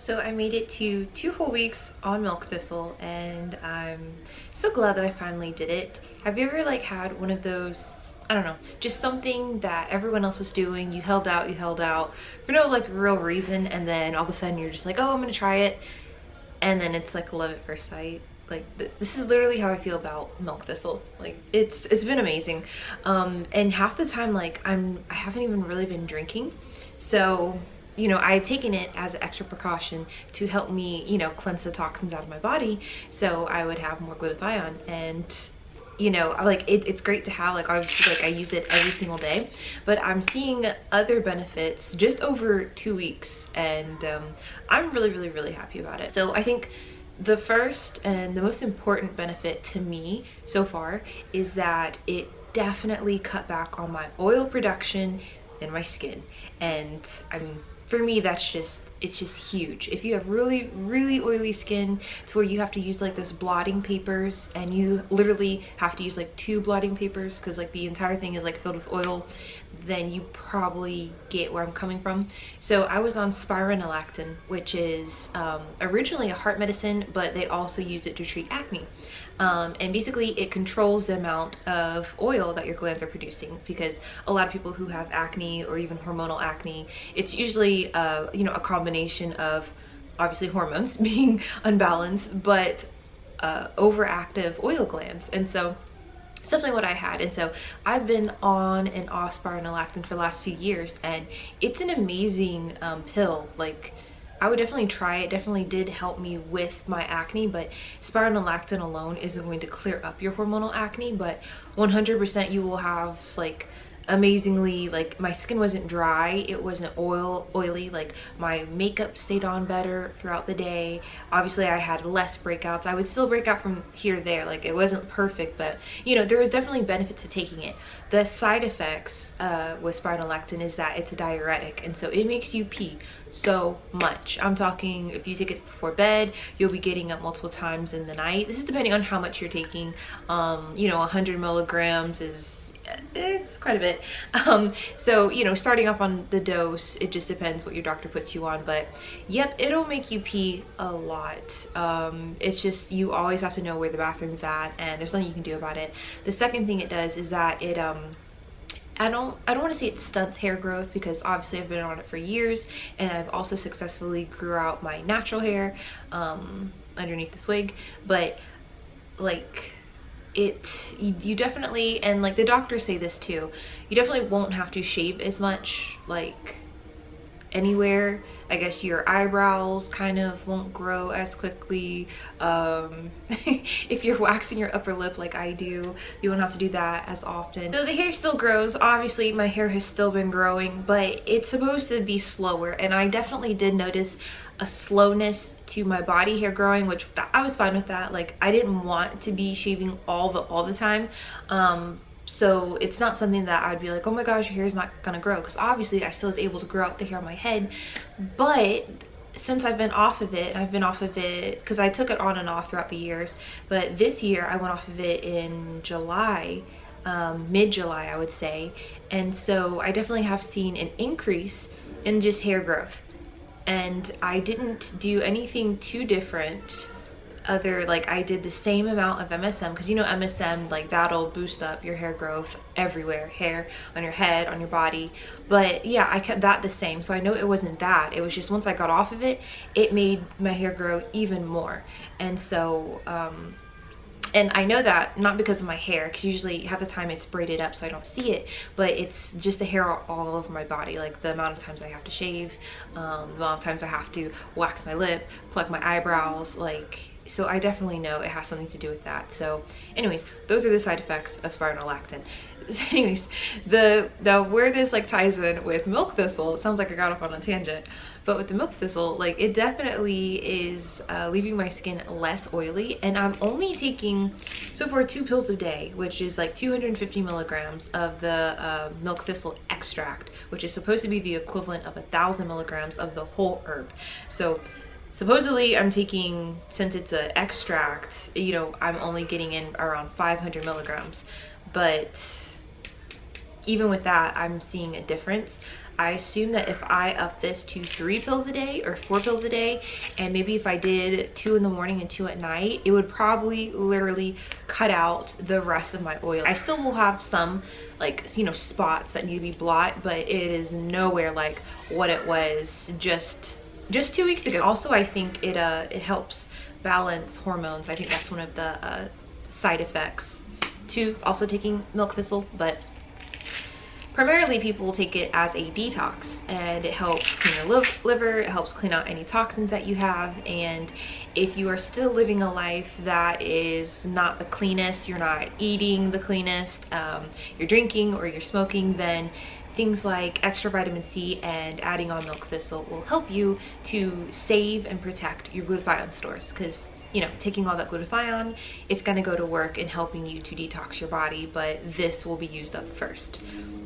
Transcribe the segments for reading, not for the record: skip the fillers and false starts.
So I made it to 2 whole weeks on milk thistle, and I'm so glad that I finally did it. Have you ever had one of those, I don't know, just something that everyone else was doing, you held out for no real reason, and then all of a sudden you're just like, oh, I'm gonna try it, and then it's like love at first sight. This is literally how I feel about milk thistle. It's been amazing. And half the time I haven't even really been drinking. So I had taken it as an extra precaution to help me, cleanse the toxins out of my body, so I would have more glutathione. And it's great to have. Obviously, I use it every single day, but I'm seeing other benefits just over 2 weeks, and I'm really happy about it. So I think the first and the most important benefit to me so far is that it definitely cut back on my oil production in my skin. And I mean, for me, it's just huge. If you have really oily skin to where you have to use those blotting papers, and you literally have to use 2 blotting papers because the entire thing is filled with oil, then you probably get where I'm coming from. So I was on spironolactone, which is originally a heart medicine, but they also use it to treat acne. And basically it controls the amount of oil that your glands are producing, because a lot of people who have acne or even hormonal acne, it's usually a combination of obviously hormones being unbalanced, but overactive oil glands. And so it's definitely what I had. And so I've been on and off spironolactone for the last few years, and it's an amazing pill. I would definitely try it. Definitely did help me with my acne, but spironolactone alone isn't going to clear up your hormonal acne, but 100% you will have amazingly, my skin wasn't dry, it wasn't oily, my makeup stayed on better throughout the day. Obviously I had less breakouts. I would still break out from here to there, it wasn't perfect, but there was definitely benefit to taking it. The side effects with spironolactone is that it's a diuretic, and so it makes you pee so much. I'm talking, if you take it before bed, you'll be getting up multiple times in the night. This is depending on how much you're taking. 100 milligrams is, it's quite a bit. So starting off on the dose, it just depends what your doctor puts you on, but yep, it'll make you pee a lot. It's just, you always have to know where the bathroom's at, and there's nothing you can do about it. The second thing it does is that it I don't want to say it stunts hair growth, because obviously I've been on it for years, and I've also successfully grew out my natural hair underneath this wig, but you definitely, and the doctors say this too, you definitely won't have to shave as much anywhere. I guess your eyebrows kind of won't grow as quickly. If you're waxing your upper lip like I do, you won't have to do that as often. So the hair still grows. Obviously my hair has still been growing, but it's supposed to be slower, and I definitely did notice a slowness to my body hair growing, which I was fine with that. I didn't want to be shaving all the time. So it's not something that I'd be like, oh my gosh, your hair is not gonna grow, because obviously I still was able to grow out the hair on my head. But since I've been off of it, and I've been off of it because I took it on and off throughout the years, but this year I went off of it in July, mid-July I would say, and so I definitely have seen an increase in just hair growth. And I didn't do anything too different other, I did the same amount of MSM, because MSM, that'll boost up your hair growth everywhere, hair on your head, on your body. But yeah, I kept that the same, so I know it wasn't that. It was just once I got off of it, it made my hair grow even more. And so and I know that not because of my hair, because usually half the time it's braided up so I don't see it, but it's just the hair all over my body, the amount of times I have to shave, the amount of times I have to wax my lip, pluck my eyebrows, so I definitely know it has something to do with that. So anyways, those are the side effects of spironolactone. Anyways, where this ties in with milk thistle, it sounds like I got off on a tangent, but with the milk thistle, it definitely is leaving my skin less oily. And I'm only taking so far 2 pills a day, which is 250 milligrams of the milk thistle extract, which is supposed to be the equivalent of 1,000 milligrams of the whole herb. So supposedly I'm taking, since it's an extract, I'm only getting in around 500 milligrams, but even with that, I'm seeing a difference. I assume that if I up this to 3 pills a day or 4 pills a day, and maybe if I did 2 in the morning and 2 at night, it would probably literally cut out the rest of my oil. I still will have some, like, you know, spots that need to be blot, but it is nowhere like what it was just 2 weeks ago. Also, I think it helps balance hormones. I think that's one of the side effects to also taking milk thistle, but primarily people will take it as a detox, and it helps clean your liver, it helps clean out any toxins that you have. And if you are still living a life that is not the cleanest, you're not eating the cleanest, you're drinking or you're smoking, then things like extra vitamin C and adding on milk thistle will help you to save and protect your glutathione stores, because, you know, taking all that glutathione, it's going to go to work in helping you to detox your body, but this will be used up first.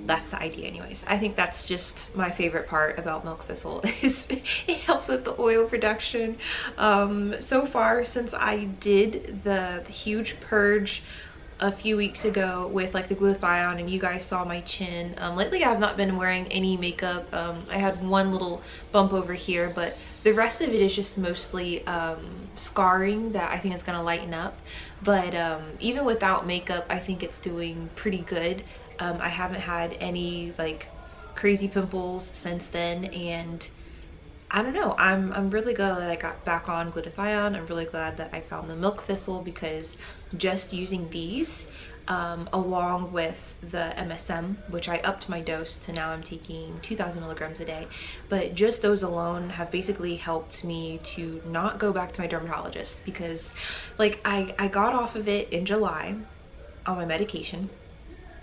That's the idea anyways. I think that's just my favorite part about milk thistle is it helps with the oil production. So far, since I did the huge purge a few weeks ago with like the glutathione, and you guys saw my chin, lately I've not been wearing any makeup. I had one little bump over here, but the rest of it is just mostly scarring that I think it's gonna lighten up. But even without makeup, I think it's doing pretty good. I haven't had any like crazy pimples since then, and I don't know, I'm really glad that I got back on glutathione. I'm really glad that I found the milk thistle, because just using these along with the MSM, which I upped my dose to now I'm taking 2,000 milligrams a day, but just those alone have basically helped me to not go back to my dermatologist, because like I got off of it in July on my medication,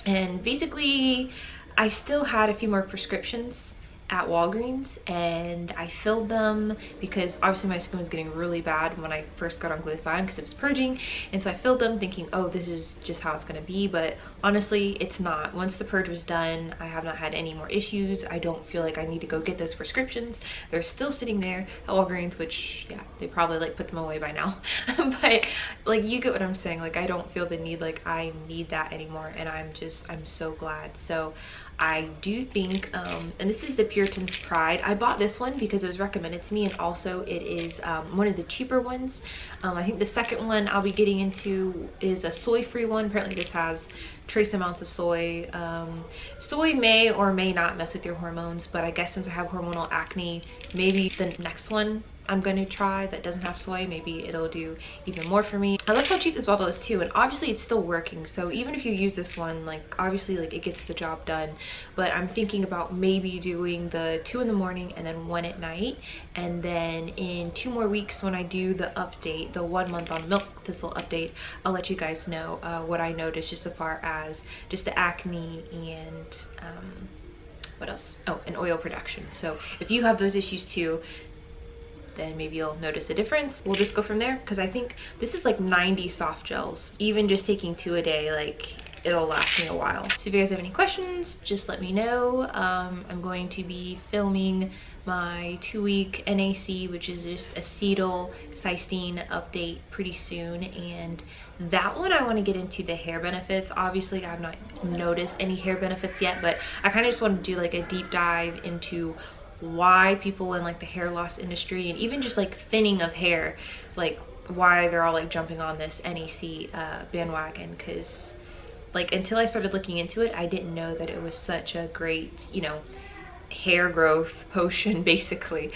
and basically I still had a few more prescriptions at Walgreens, and I filled them because obviously my skin was getting really bad when I first got on glutathione because it was purging, and so I filled them thinking, oh, this is just how it's going to be, but honestly it's not. Once the purge was done, I have not had any more issues. I don't feel like I need to go get those prescriptions. They're still sitting there at Walgreens, which, yeah, they probably like put them away by now. But like, you get what I'm saying. Like, I don't feel the need, like I need that anymore, and I'm so glad. So I do think, and this is the Puritan's Pride. I bought this one because it was recommended to me, and also it is one of the cheaper ones. I think the second one I'll be getting into is a soy-free one. Apparently this has trace amounts of soy. Soy may or may not mess with your hormones, but I guess since I have hormonal acne, maybe the next one I'm going to try that doesn't have soy, maybe it'll do even more for me. I love how cheap this bottle is too, and obviously it's still working, so even if you use this one, like obviously like it gets the job done. But I'm thinking about maybe doing the 2 in the morning and then 1 at night, and then in 2 more weeks when I do the update, the 1 month on milk thistle update, I'll let you guys know what I noticed just so far as just the acne and what else? Oh, and oil production. So if you have those issues too, then maybe you'll notice a difference. We'll just go from there, because I think this is like 90 soft gels. Even just taking 2 a day, like it'll last me a while. So if you guys have any questions, just let me know. I'm going to be filming my 2-week NAC, which is just acetyl cysteine update, pretty soon, and that one I want to get into the hair benefits. Obviously I've not noticed any hair benefits yet, but I kind of just want to do like a deep dive into why people in like the hair loss industry, and even just like thinning of hair, like why they're all like jumping on this NAC bandwagon. Because like until I started looking into it, I didn't know that it was such a great, you know, hair growth potion basically.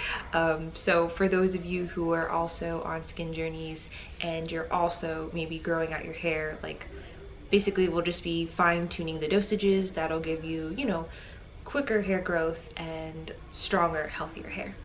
So for those of you who are also on skin journeys and you're also maybe growing out your hair, like basically we'll just be fine-tuning the dosages that'll give you, you know, quicker hair growth and stronger, healthier hair.